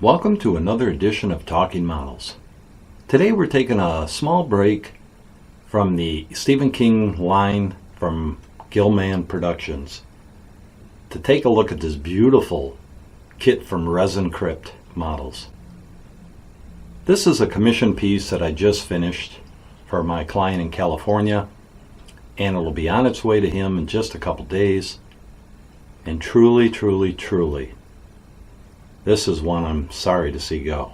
Welcome to another edition of Talking Models. Today we're taking a small break from the Stephen King line from Gilman Productions to take a look at this beautiful kit from Resin Crypt models. This is a commission piece that I just finished for my client in California, and it'll be on its way to him in just a couple days. And truly, this is one I'm sorry to see go.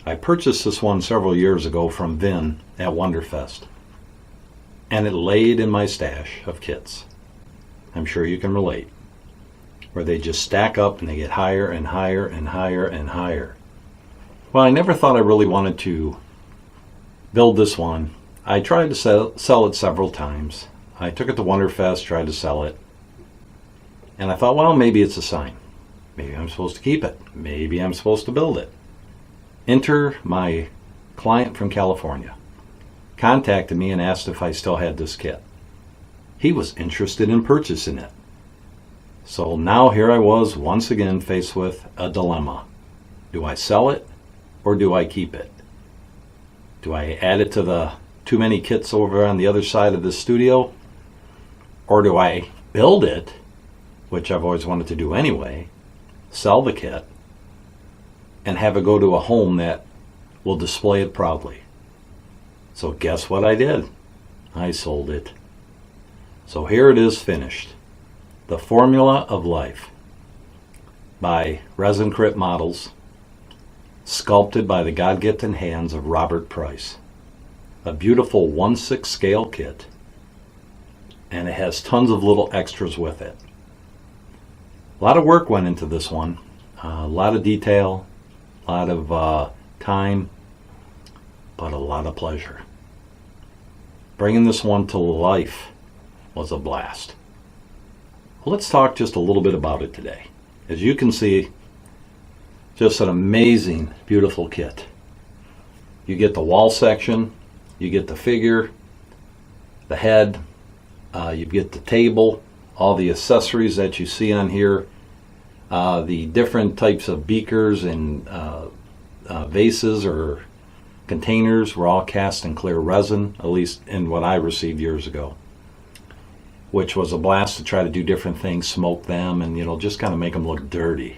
I purchased this one several years ago from Vin at Wonderfest, and it laid in my stash of kits. I'm sure you can relate, where they just stack up and they get higher and higher and higher and higher. Well, I never thought I really wanted to build this one. I tried to sell it several times. I took it to Wonderfest, tried to sell it, and I thought, well, maybe it's a sign. Maybe I'm supposed to keep it. Maybe I'm supposed to build it. Enter my client from California. Contacted me and asked if I still had this kit. He was interested in purchasing it. So now here I was once again faced with a dilemma. Do I sell it or do I keep it? Do I add it to the too many kits over on the other side of the studio? Or do I build it, which I've always wanted to do anyway, sell the kit, and have it go to a home that will display it proudly? So guess what I did? I sold it. So here it is finished. The Formula of Life by Resin Crypt Models, sculpted by the God-gifted hands of Robert Price. A beautiful 1/6 scale kit, and it has tons of little extras with it. A lot of work went into this one, a lot of detail, a lot of time, but a lot of pleasure. Bringing this one to life was a blast. Well, let's talk just a little bit about it today. As you can see, just an amazing, beautiful kit. You get the wall section, you get the figure, the head, you get the table, all the accessories that you see on here, the different types of beakers and vases or containers were all cast in clear resin, at least in what I received years ago, which was a blast to try to do different things, smoke them, and just kind of make them look dirty.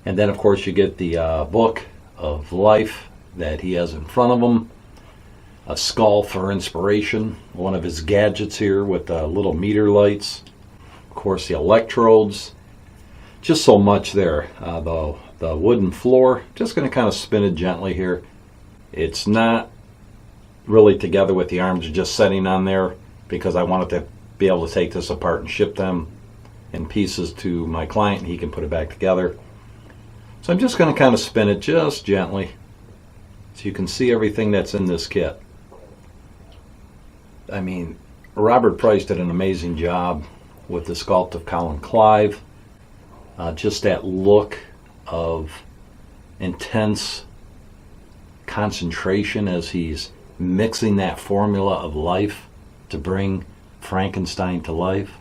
And then of course you get the book of life that he has in front of him, a skull for inspiration, one of his gadgets here with the little meter lights, of course the electrodes, just so much there. The wooden floor, just going to kind of spin it gently here. It's not really together with the arms just setting on there because I wanted to be able to take this apart and ship them in pieces to my client and he can put it back together. So I'm just going to kind of spin it just gently so you can see everything that's in this kit. I mean, Robert Price did an amazing job with the sculpt of Colin Clive. Just that look of intense concentration as he's mixing that formula of life to bring Frankenstein to life.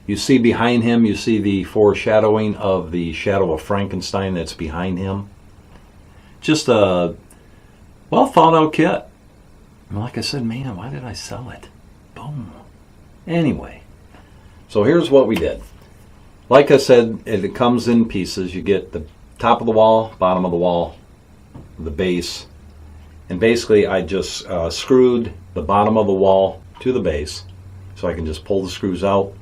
You see behind him, you see the foreshadowing of the shadow of Frankenstein that's behind him. Just a well thought out kit. And like I said, man, why did I sell it? Boom. Anyway, so here's what we did. Like I said, it comes in pieces. You get the top of the wall, bottom of the wall, the base. And basically I just screwed the bottom of the wall to the base so I can just pull the screws out,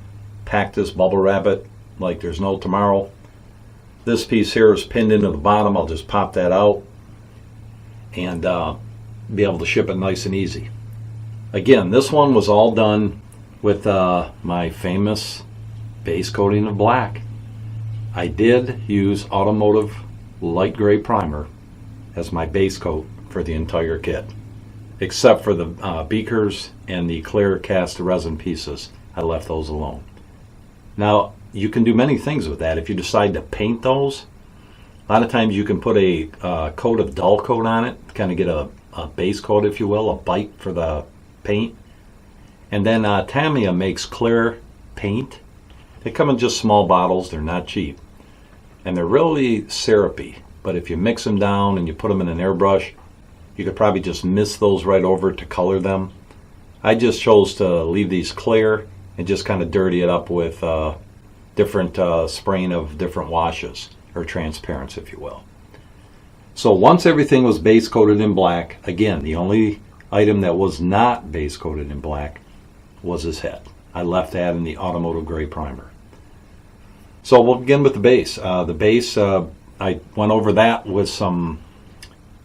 pack this bubble wrap it like there's no tomorrow. This piece here is pinned into the bottom. I'll just pop that out and be able to ship it nice and easy. Again, this one was all done with my famous base coating of black. I did use automotive light gray primer as my base coat for the entire kit, except for the beakers and the clear cast resin pieces. I left those alone. Now, you can do many things with that. If you decide to paint those, a lot of times you can put a coat of dull coat on it, kind of get a base coat, if you will, a bite for the paint. And then Tamiya makes clear paint. They come in just small bottles. They're not cheap. and they're really syrupy. But if you mix them down and you put them in an airbrush, you could probably just mist those right over to color them. I just chose to leave these clear and just kind of dirty it up with different spraying of different washes, or transparents, if you will. So once everything was base coated in black, again, the only item that was not base coated in black was his head. I left that in the automotive gray primer. So we'll begin with the base. The base, I went over that with some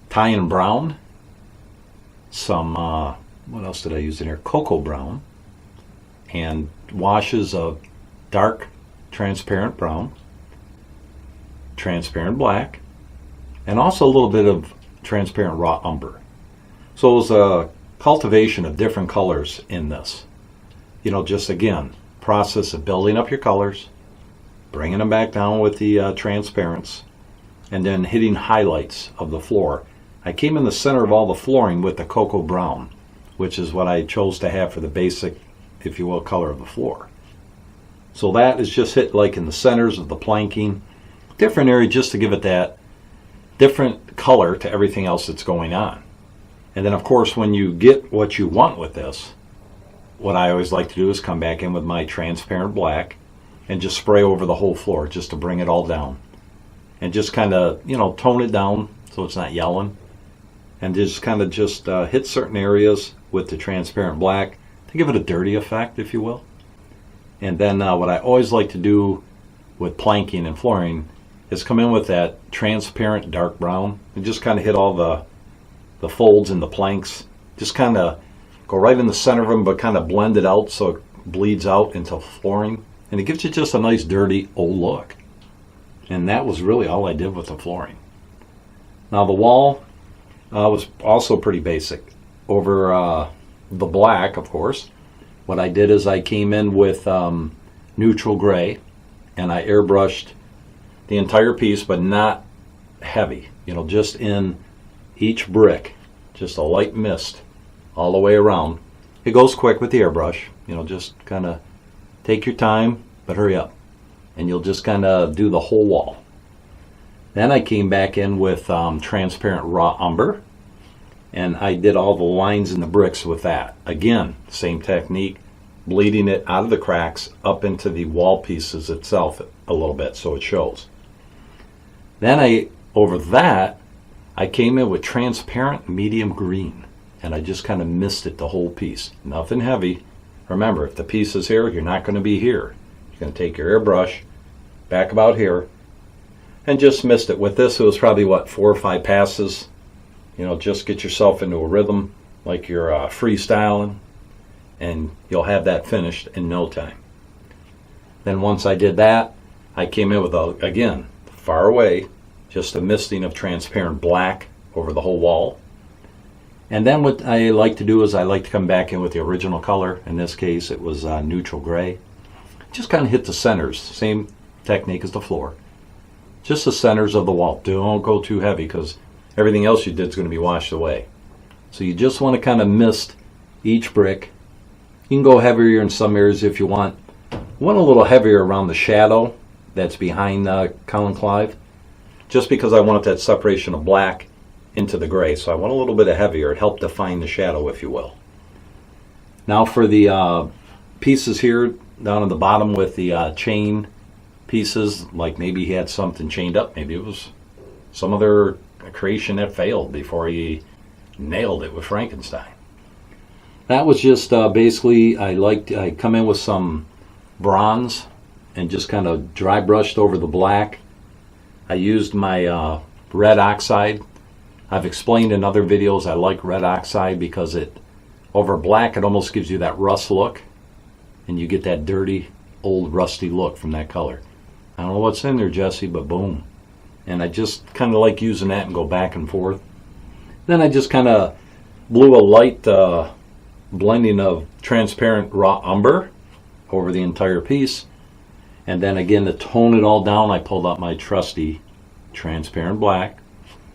Italian brown, some, what else did I use in here? Cocoa brown, and washes of dark transparent brown, transparent black, and also a little bit of transparent raw umber. So it was a cultivation of different colors in this. You know, just again, process of building up your colors, bringing them back down with the transparents, and then hitting highlights of the floor. I came in the center of all the flooring with the cocoa brown, which is what I chose to have for the basic, if you will, color of the floor. So that is just hit like in the centers of the planking, different area, just to give it that different color to everything else that's going on. And then of course, when you get what you want with this, what I always like to do is come back in with my transparent black and just spray over the whole floor just to bring it all down. And just kind of, you know, tone it down so it's not yelling. And just kind of just hit certain areas with the transparent black to give it a dirty effect, if you will. And then what I always like to do with planking and flooring is come in with that transparent dark brown and just kind of hit all the folds in the planks. Just kind of go right in the center of them, but kind of blend it out so it bleeds out into flooring. And it gives you just a nice dirty old look. And that was really all I did with the flooring. Now the wall was also pretty basic. Over the black, of course, what I did is I came in with neutral gray, and I airbrushed the entire piece, but not heavy. You know, just in each brick, just a light mist all the way around. It goes quick with the airbrush. You know, just kind of take your time, but hurry up. And you'll just kind of do the whole wall. Then I came back in with transparent raw umber, and I did all the lines in the bricks with that. Again, same technique, bleeding it out of the cracks up into the wall pieces itself a little bit so it shows. Then over that, I came in with transparent medium green, and I just kind of misted the whole piece. Nothing heavy. Remember, if the piece is here, you're not going to be here. You're going to take your airbrush back about here and just mist it. With this, it was probably, what, 4 or 5 passes. You know, just get yourself into a rhythm like you're freestyling, and you'll have that finished in no time. Then once I did that, I came in with, again, far away, just a misting of transparent black over the whole wall. And then what I like to do is I like to come back in with the original color. In this case, it was neutral gray. Just kind of hit the centers, same technique as the floor. Just the centers of the wall. Don't go too heavy because everything else you did is going to be washed away. So you just want to kind of mist each brick. You can go heavier in some areas if you want. Went a little heavier around the shadow that's behind Colin Clive, just because I wanted that separation of black into the gray. So I went a little bit heavier. It helped define the shadow, if you will. Now for the pieces here down at the bottom with the chain pieces, like maybe he had something chained up. Maybe it was some other creation that failed before he nailed it with Frankenstein. That was just basically, I come in with some bronze and just kind of dry brushed over the black. I used my red oxide. I've explained in other videos I like red oxide because over black it almost gives you that rust look, and you get that dirty, old, rusty look from that color. I don't know what's in there, Jesse, but boom. And I just kind of like using that and go back and forth. Then I just kind of blew a light blending of transparent raw umber over the entire piece. And then again, to tone it all down, I pulled out my trusty transparent black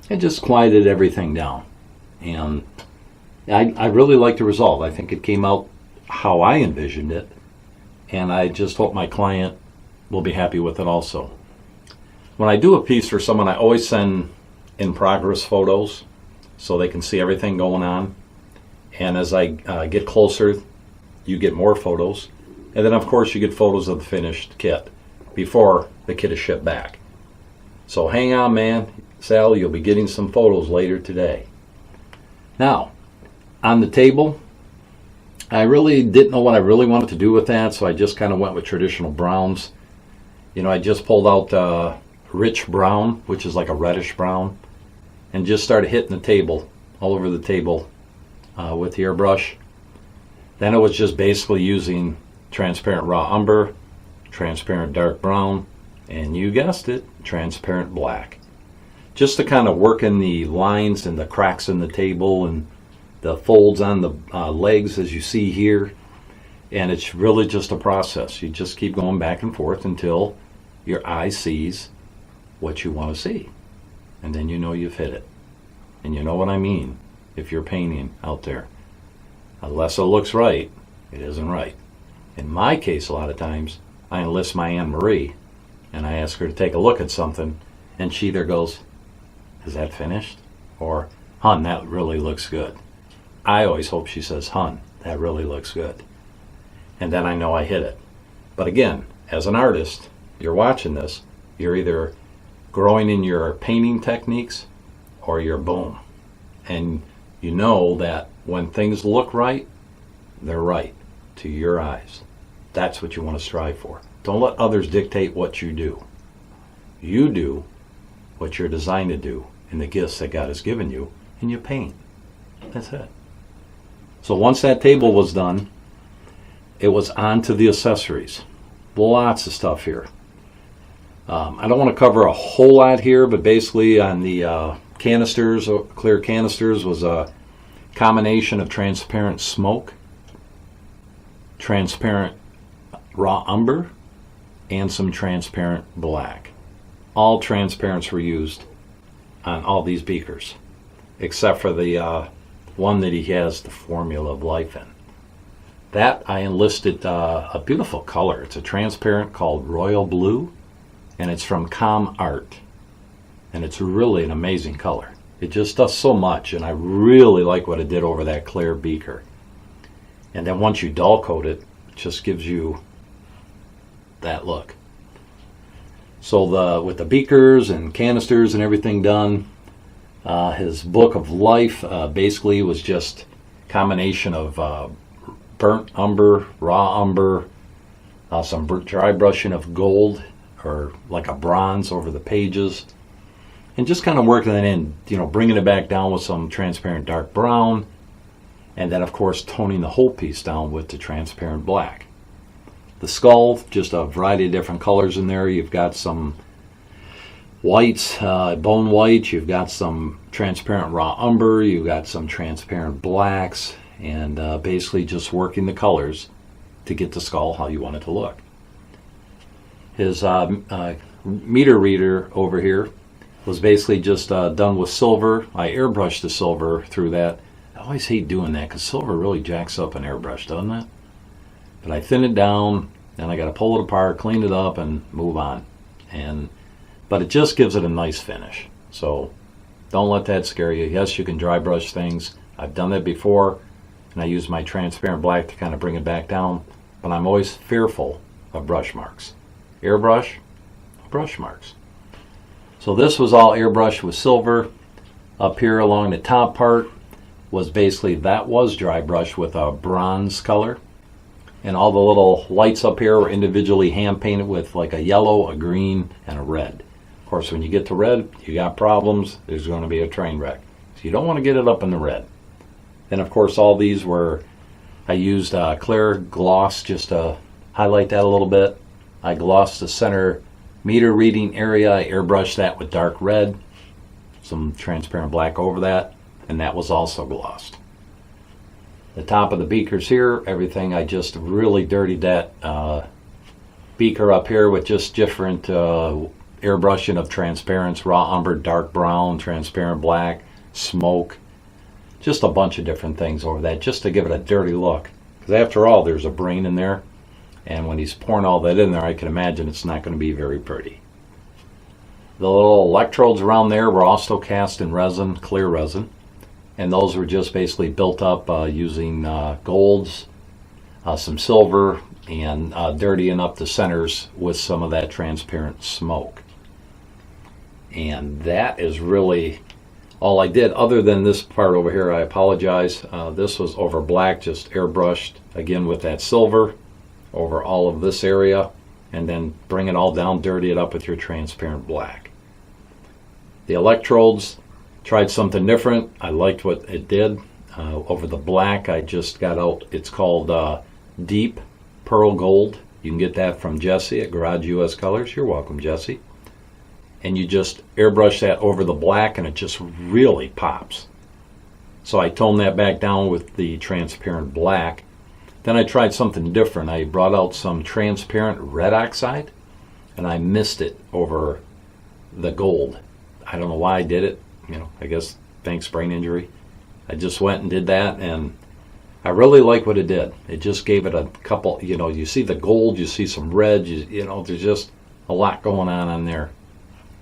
and just quieted everything down. And I really like the result. I think it came out how I envisioned it. And I just hope my client will be happy with it also. When I do a piece for someone, I always send in progress photos so they can see everything going on. And as I get closer, you get more photos. And then, of course, you get photos of the finished kit before the kit is shipped back. So hang on, man. Sal, you'll be getting some photos later today. Now, on the table, I really didn't know what I really wanted to do with that, so I just kind of went with traditional browns. You know, I just pulled out rich brown, which is like a reddish brown, and just started hitting the table, all over the table with the airbrush. Then it was just basically using transparent raw umber, transparent dark brown, and you guessed it, transparent black. Just to kind of work in the lines and the cracks in the table and the folds on the legs as you see here. And it's really just a process. You just keep going back and forth until your eye sees what you want to see. And then you know you've hit it. And you know what I mean if you're painting out there. Unless it looks right, it isn't right. In my case, a lot of times, I enlist my Anne Marie and I ask her to take a look at something, and she either goes, "Is that finished?" Or, "Hun, that really looks good." I always hope she says, "Hun, that really looks good." And then I know I hit it. But again, as an artist, you're watching this, you're either growing in your painting techniques or you're boom. And you know that when things look right, they're right to your eyes. That's what you want to strive for. Don't let others dictate what you do. You do what you're designed to do in the gifts that God has given you, and you paint. That's it. So once that table was done, it was on to the accessories. Lots of stuff here. I don't want to cover a whole lot here, but basically on the canisters, clear canisters, was a combination of transparent smoke, transparent raw umber, and some transparent black. All transparents were used on all these beakers, except for the one that he has the formula of life in. That I enlisted a beautiful color. It's a transparent called Royal Blue, and it's from Com Art. And it's really an amazing color. It just does so much, and I really like what it did over that clear beaker. And then once you dull coat it, it just gives you that look. So with the beakers and canisters and everything done, his book of life basically was just a combination of burnt umber, raw umber, some dry brushing of gold or like a bronze over the pages, and just kind of working it in, you know, bringing it back down with some transparent dark brown, and then of course toning the whole piece down with the transparent black. The skull, just a variety of different colors in there. You've got some whites, bone white, you've got some transparent raw umber, you've got some transparent blacks, and basically just working the colors to get the skull how you want it to look. His meter reader over here was basically just done with silver. I airbrushed the silver through that. I always hate doing that because silver really jacks up an airbrush, doesn't it? But I thin it down, and I got to pull it apart, clean it up, and move on. But it just gives it a nice finish. So don't let that scare you. Yes, you can dry brush things. I've done that before, and I use my transparent black to kind of bring it back down. But I'm always fearful of brush marks. Airbrush, brush marks. So this was all airbrushed with silver. Up here along the top part was basically, that was dry brush with a bronze color. And all the little lights up here were individually hand painted with like a yellow, a green, and a red. Of course, when you get to red, you got problems. There's going to be a train wreck. So you don't want to get it up in the red. And of course, all these were, I used clear gloss just to highlight that a little bit. I glossed the center meter reading area. I airbrushed that with dark red, some transparent black over that, and that was also glossed. The top of the beakers here, everything, I just really dirtied that beaker up here with just different airbrushing of transparents, raw umber, dark brown, transparent black, smoke, just a bunch of different things over that just to give it a dirty look. Because after all, there's a brain in there, and when he's pouring all that in there, I can imagine it's not going to be very pretty. The little electrodes around there were also cast in resin, clear resin, and those were just basically built up using golds, some silver, and dirtying up the centers with some of that transparent smoke. And that is really all I did, other than this part over here. I apologize. This was over black, just airbrushed again with that silver over all of this area, and then bring it all down, dirty it up with your transparent black. The electrodes, tried something different. I liked what it did. Over the black, I just got out, it's called Deep Pearl Gold. You can get that from Jesse at Garage US Colors. You're welcome, Jesse. And you just airbrush that over the black, and it just really pops. So I toned that back down with the transparent black. Then I tried something different. I brought out some transparent red oxide, and I missed it over the gold. I don't know why I did it. I guess thanks brain injury. I just went and did that, and I really like what it did. It just gave it a couple, you see the gold, you see some red, there's just a lot going on there.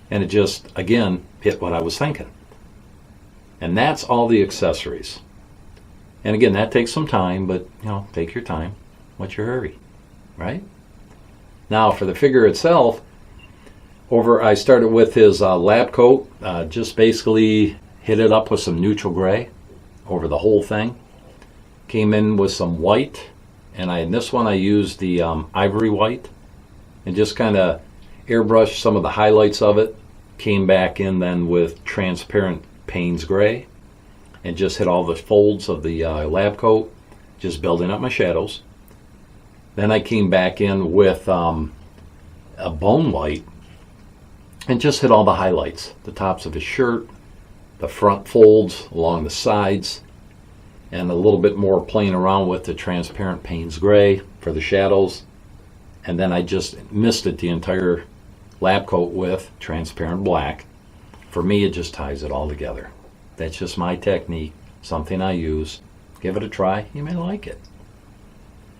And it just, again, hit what I was thinking. And that's all the accessories. And again, that takes some time, but, take your time. What's your hurry, right? Now, for the figure itself, I started with his lab coat. Just basically hit it up with some neutral gray over the whole thing. Came in with some white, and in this one I used the ivory white, and just kind of airbrushed some of the highlights of it. Came back in then with transparent Payne's gray, and just hit all the folds of the lab coat, just building up my shadows. Then I came back in with a bone white, and just hit all the highlights, the tops of his shirt, the front folds along the sides, and a little bit more playing around with the transparent Payne's gray for the shadows. And then I just misted the entire lab coat with transparent black. For me, it just ties it all together. That's just my technique, something I use. Give it a try, you may like it.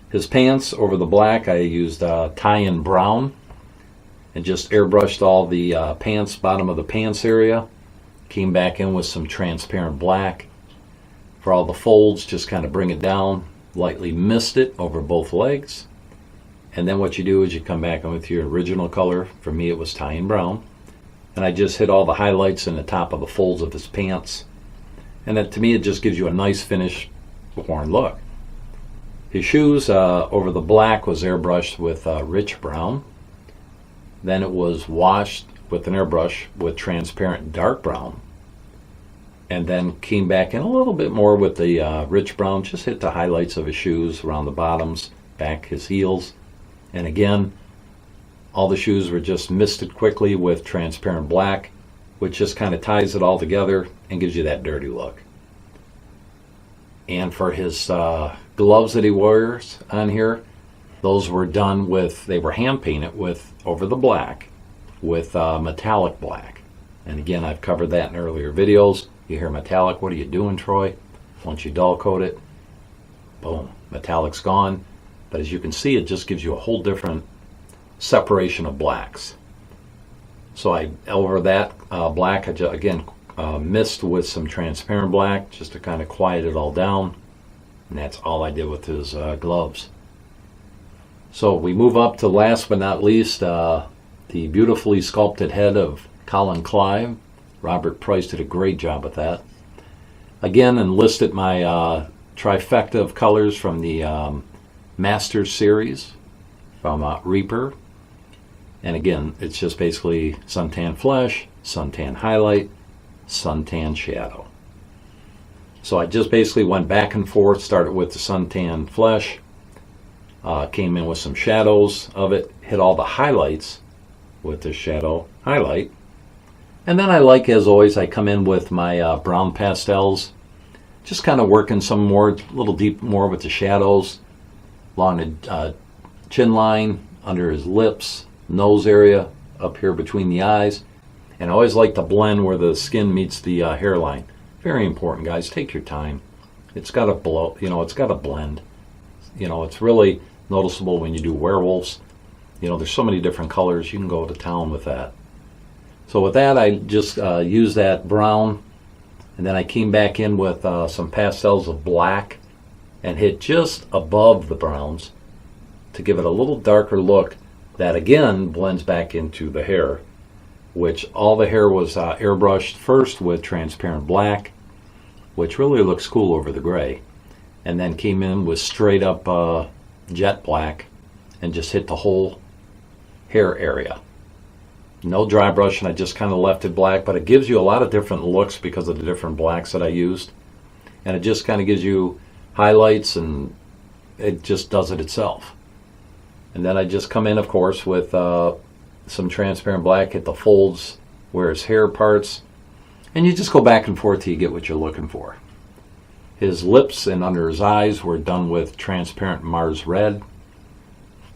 His pants, over the black, I used tie-in brown, and just airbrushed all the pants, bottom of the pants area. Came back in with some transparent black. For all the folds, just kind of bring it down, lightly mist it over both legs. And then what you do is you come back in with your original color. For me, it was tie-in brown. And I just hit all the highlights in the top of the folds of his pants. And that, to me, it just gives you a nice finish, worn look. His shoes, over the black, was airbrushed with rich brown. Then it was washed with an airbrush with transparent dark brown. And then came back in a little bit more with the rich brown. Just hit the highlights of his shoes around the bottoms, back his heels. And again, all the shoes were just misted quickly with transparent black, which just kind of ties it all together and gives you that dirty look. And for his gloves that he wears on here, those were done with, they were hand painted with, over the black, with metallic black. And again, I've covered that in earlier videos. You hear metallic, what are you doing, Troy? Once you dull coat it, boom, metallic's gone. But as you can see, it just gives you a whole different separation of blacks. So over that black, I again mist with some transparent black just to kind of quiet it all down. And that's all I did with his gloves. So we move up to, last but not least, the beautifully sculpted head of Colin Clive. Robert Price did a great job with that. Again, enlisted my trifecta of colors from the Masters series from Reaper. And again, it's just basically suntan flesh, suntan highlight, suntan shadow. So I just basically went back and forth, started with the suntan flesh, came in with some shadows of it, hit all the highlights with the shadow highlight. And then I like, as always, I come in with my brown pastels, just kind of working some more, a little deep more with the shadows along the chin line, under his lips, nose area, up here between the eyes. And I always like to blend where the skin meets the hairline. Very important, guys. Take your time. It's got to blow, it's got to blend. It's really noticeable when you do werewolves. There's so many different colors. You can go to town with that. So with that, I just used that brown, and then I came back in with some pastels of black and hit just above the browns to give it a little darker look that again blends back into the hair, which all the hair was airbrushed first with transparent black, which really looks cool over the gray, and then came in with straight up jet black and just hit the whole hair area. No dry brush, and I just kind of left it black, but it gives you a lot of different looks because of the different blacks that I used, and it just kind of gives you highlights, and it just does it itself. And then I just come in, of course, with some transparent black, hit the folds where his hair parts, and you just go back and forth till you get what you're looking for. His lips and under his eyes were done with transparent Mars Red.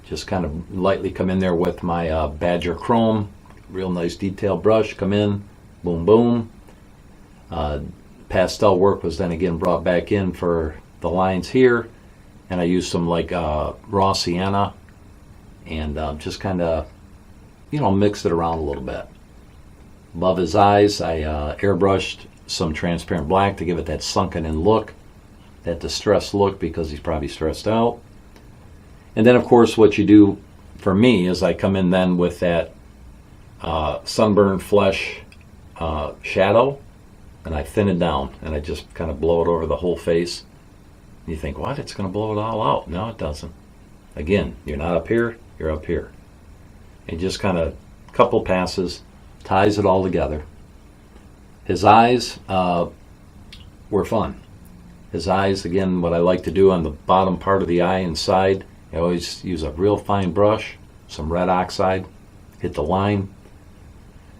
Just kind of lightly come in there with my Badger Chrome. Real nice detail brush, come in, boom, boom. Pastel work was then again brought back in for the lines here, and I used some like raw sienna, and just kind of, mixed it around a little bit. Above his eyes, I airbrushed some transparent black to give it that sunken in look, that distressed look, because he's probably stressed out. And then, of course, what you do for me is I come in then with that sunburned flesh shadow, and I thin it down, and I just kind of blow it over the whole face. And you think, what? It's going to blow it all out. No, it doesn't. Again, you're not up here, you're up here. And just kind of couple passes, ties it all together. His eyes were fun. His eyes, again, what I like to do on the bottom part of the eye inside, I always use a real fine brush, some red oxide, hit the line.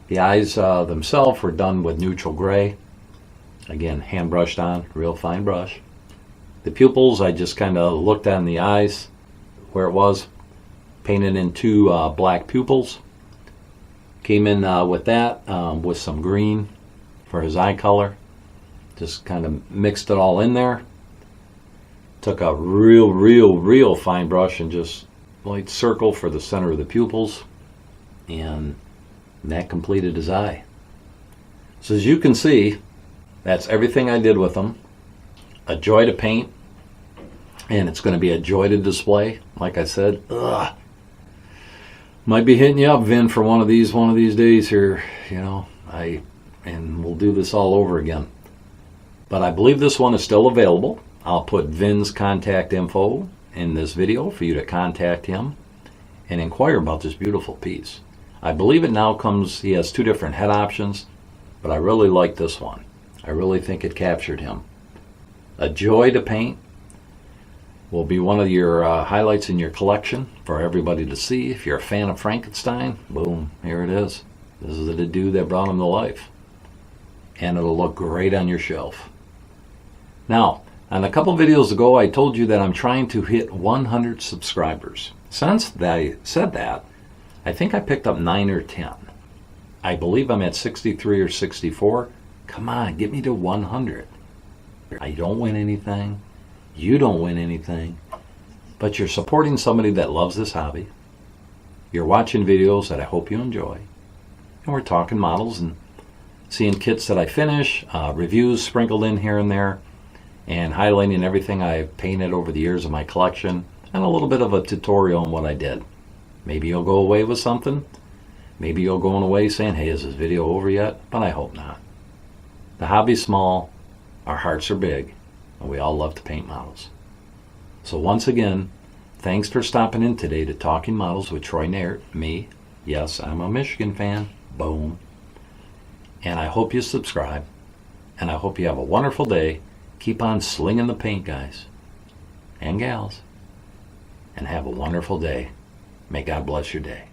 The eyes themselves were done with neutral gray. Again, hand brushed on, real fine brush. The pupils, I just kind of looked on the eyes where it was, painted in two black pupils. Came in with that, with some green for his eye color. Just kind of mixed it all in there. Took a real fine brush and just light circle for the center of the pupils. And that completed his eye. So as you can see, that's everything I did with them. A joy to paint, and it's going to be a joy to display. Like I said, might be hitting you up, Vin, for one of these days here. And we'll do this all over again. But I believe this one is still available. I'll put Vin's contact info in this video for you to contact him and inquire about this beautiful piece. I believe it now comes, he has two different head options, but I really like this one. I really think it captured him. A joy to paint. Will be one of your highlights in your collection for everybody to see. If you're a fan of Frankenstein, boom, here it is. This is the dude that brought him to life. And it'll look great on your shelf. Now, on a couple videos ago, I told you that I'm trying to hit 100 subscribers. Since I said that, I think I picked up 9 or 10. I believe I'm at 63 or 64. Come on, get me to 100. I don't win anything. You don't win anything. But you're supporting somebody that loves this hobby. You're watching videos that I hope you enjoy. And we're talking models and seeing kits that I finish, reviews sprinkled in here and there, and highlighting everything I've painted over the years of my collection, and a little bit of a tutorial on what I did. Maybe you'll go away with something. Maybe you'll go away saying, hey, is this video over yet? But I hope not. The hobby's small, our hearts are big, and we all love to paint models. So once again, thanks for stopping in today to Talking Models with Troy Naird, me. Yes, I'm a Michigan fan. Boom. And I hope you subscribe, and I hope you have a wonderful day. Keep on slinging the paint, guys and gals, and have a wonderful day. May God bless your day.